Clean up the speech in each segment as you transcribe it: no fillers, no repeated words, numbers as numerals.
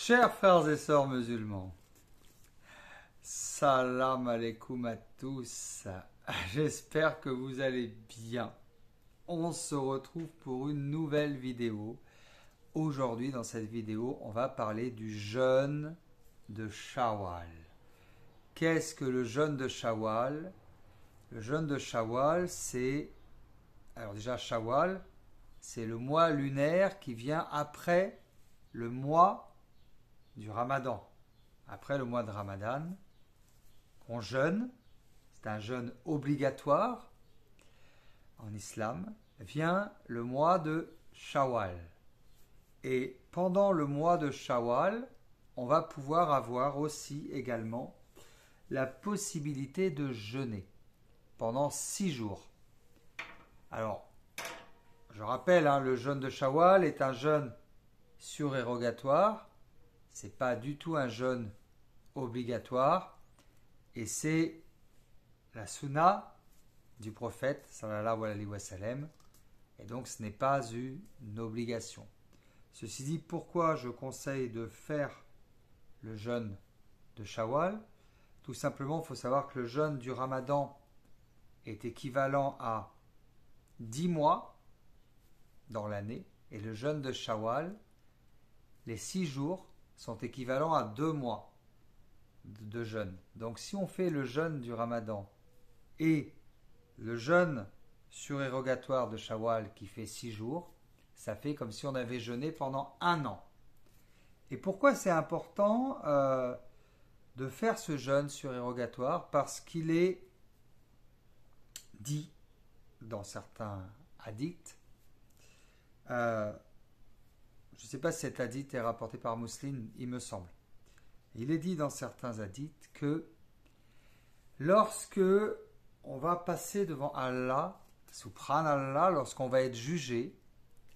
Chers frères et sœurs musulmans, salam alaikum à tous. J'espère que vous allez bien. On se retrouve pour une nouvelle vidéo. Aujourd'hui, dans cette vidéo, on va parler du jeûne de Shawwal. Qu'est-ce que le jeûne de Shawwal? Le jeûne de Shawwal, c'est... Alors déjà, Shawwal, c'est le mois lunaire qui vient après le mois du Ramadan. Après le mois de Ramadan, on jeûne, c'est un jeûne obligatoire en islam, vient le mois de Shawwal. Et pendant le mois de Shawwal, on va pouvoir avoir aussi également la possibilité de jeûner pendant 6 jours. Alors, je rappelle, le jeûne de Shawwal est un jeûne surérogatoire. C'est pas du tout un jeûne obligatoire et c'est la sunna du prophète sallallahu alayhi wa sallam, et donc ce n'est pas une obligation. Ceci dit, pourquoi je conseille de faire le jeûne de Shawwal? Tout simplement, il faut savoir que le jeûne du Ramadan est équivalent à 10 mois dans l'année, et le jeûne de Shawwal, les 6 jours, sont équivalents à 2 mois de jeûne. Donc si on fait le jeûne du Ramadan et le jeûne surérogatoire de Shawwal qui fait 6 jours, ça fait comme si on avait jeûné pendant 1 an. Et pourquoi c'est important de faire ce jeûne surérogatoire? Parce qu'il est dit dans certains hadiths, je ne sais pas si cet hadith est rapporté par Muslim, il me semble. Il est dit dans certains hadiths que lorsque on va passer devant Allah, subhanallah, lorsqu'on va être jugé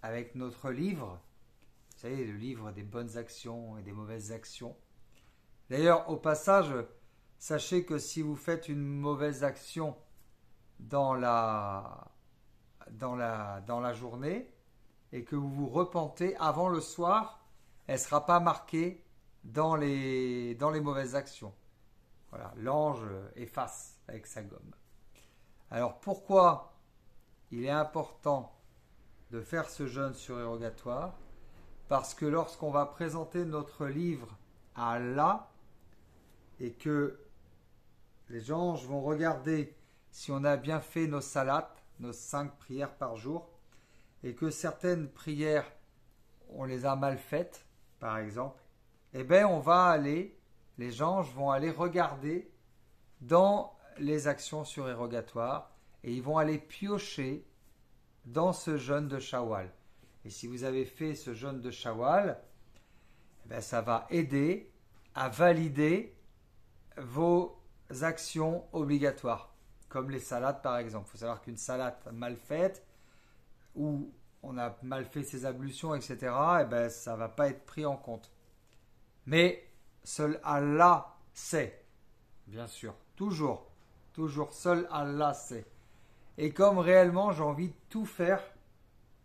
avec notre livre, vous savez, le livre des bonnes actions et des mauvaises actions. D'ailleurs, au passage, sachez que si vous faites une mauvaise action dans la journée, et que vous vous repentez avant le soir, elle ne sera pas marquée dans les mauvaises actions. Voilà, l'ange efface avec sa gomme. Alors pourquoi il est important de faire ce jeûne surérogatoire? Parce que lorsqu'on va présenter notre livre à Allah et que les anges vont regarder si on a bien fait nos salats, nos 5 prières par jour, et que certaines prières, on les a mal faites, par exemple, eh bien les anges vont aller regarder dans les actions surérogatoires et ils vont aller piocher dans ce jeûne de Shawwal. Et si vous avez fait ce jeûne de Shawwal, eh bien ça va aider à valider vos actions obligatoires, comme les salades par exemple. Il faut savoir qu'une salade mal faite, où on a mal fait ses ablutions, etc., eh ben, ça ne va pas être pris en compte. Mais seul Allah sait, bien sûr, toujours, seul Allah sait. Et comme réellement j'ai envie de tout faire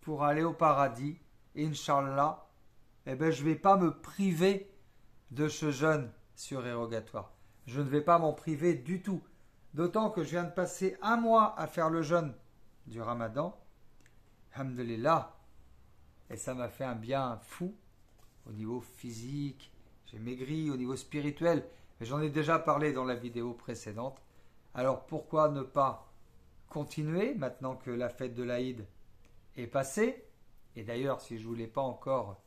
pour aller au paradis, Inch'Allah, eh ben, je ne vais pas me priver de ce jeûne surérogatoire. Je ne vais pas m'en priver du tout. D'autant que je viens de passer 1 mois à faire le jeûne du Ramadan, alhamdulillah, et ça m'a fait un bien fou au niveau physique, j'ai maigri au niveau spirituel, mais j'en ai déjà parlé dans la vidéo précédente. Alors pourquoi ne pas continuer maintenant que la fête de l'Aïd est passée? Et d'ailleurs, si je ne voulais pas encore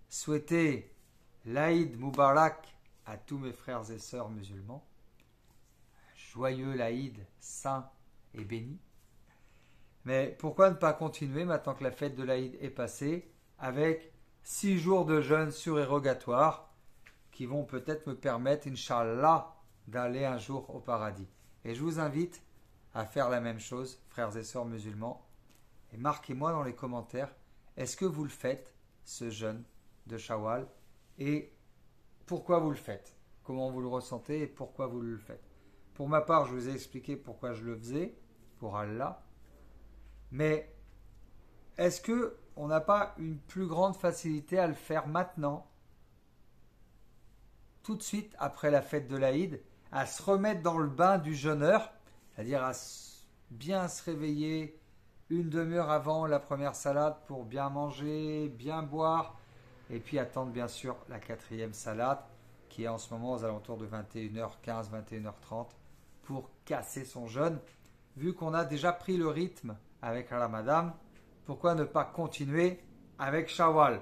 souhaiter l'Aïd Moubarak à tous mes frères et sœurs musulmans, joyeux l'Aïd, saint et béni. Mais pourquoi ne pas continuer maintenant que la fête de l'Aïd est passée avec 6 jours de jeûne surérogatoire qui vont peut-être me permettre, Inch'Allah, d'aller un jour au paradis. Et je vous invite à faire la même chose, frères et sœurs musulmans. Et marquez-moi dans les commentaires, est-ce que vous le faites, ce jeûne de Shawwal? Et pourquoi vous le faites? Comment vous le ressentez et pourquoi vous le faites? Pour ma part, je vous ai expliqué pourquoi je le faisais, pour Allah. Mais est-ce qu'on n'a pas une plus grande facilité à le faire maintenant tout de suite après la fête de l'Aïd, à se remettre dans le bain du jeûneur, c'est-à-dire à bien se réveiller une demi-heure avant la première salade pour bien manger, bien boire, et puis attendre bien sûr la quatrième salade, qui est en ce moment aux alentours de 21h15, 21h30, pour casser son jeûne. Vu qu'on a déjà pris le rythme avec Ramadan, pourquoi ne pas continuer avec Shawwal?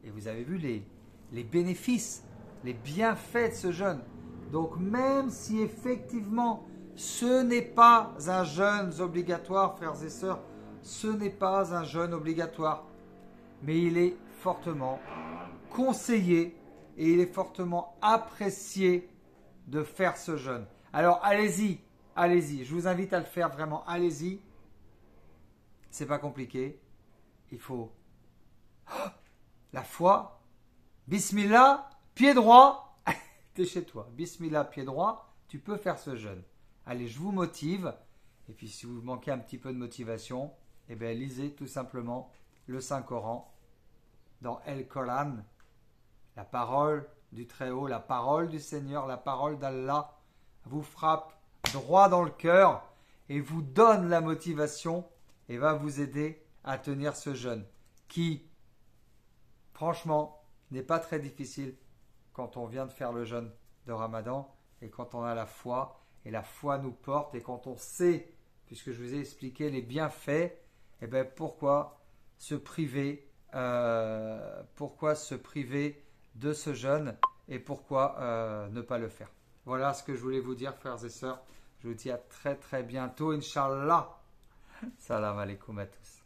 Et vous avez vu les bénéfices, les bienfaits de ce jeûne. Donc même si effectivement ce n'est pas un jeûne obligatoire, frères et sœurs, ce n'est pas un jeûne obligatoire, mais il est fortement conseillé et il est fortement apprécié de faire ce jeûne. Alors allez-y, allez-y, je vous invite à le faire vraiment, allez-y. C'est pas compliqué, il faut la foi, bismillah, pied droit, t'es chez toi, bismillah, pied droit, tu peux faire ce jeûne. Allez, je vous motive, et puis si vous manquez un petit peu de motivation, eh bien lisez tout simplement le Saint-Coran dans El Coran, la parole du Très-Haut, la parole du Seigneur, la parole d'Allah vous frappe droit dans le cœur et vous donne la motivation et va vous aider à tenir ce jeûne qui, franchement, n'est pas très difficile quand on vient de faire le jeûne de Ramadan et quand on a la foi et la foi nous porte et quand on sait, puisque je vous ai expliqué les bienfaits, eh bien pourquoi se priver de ce jeûne et pourquoi ne pas le faire. Voilà ce que je voulais vous dire, frères et sœurs. Je vous dis à très très bientôt, Inch'Allah. Salam alaikum à tous.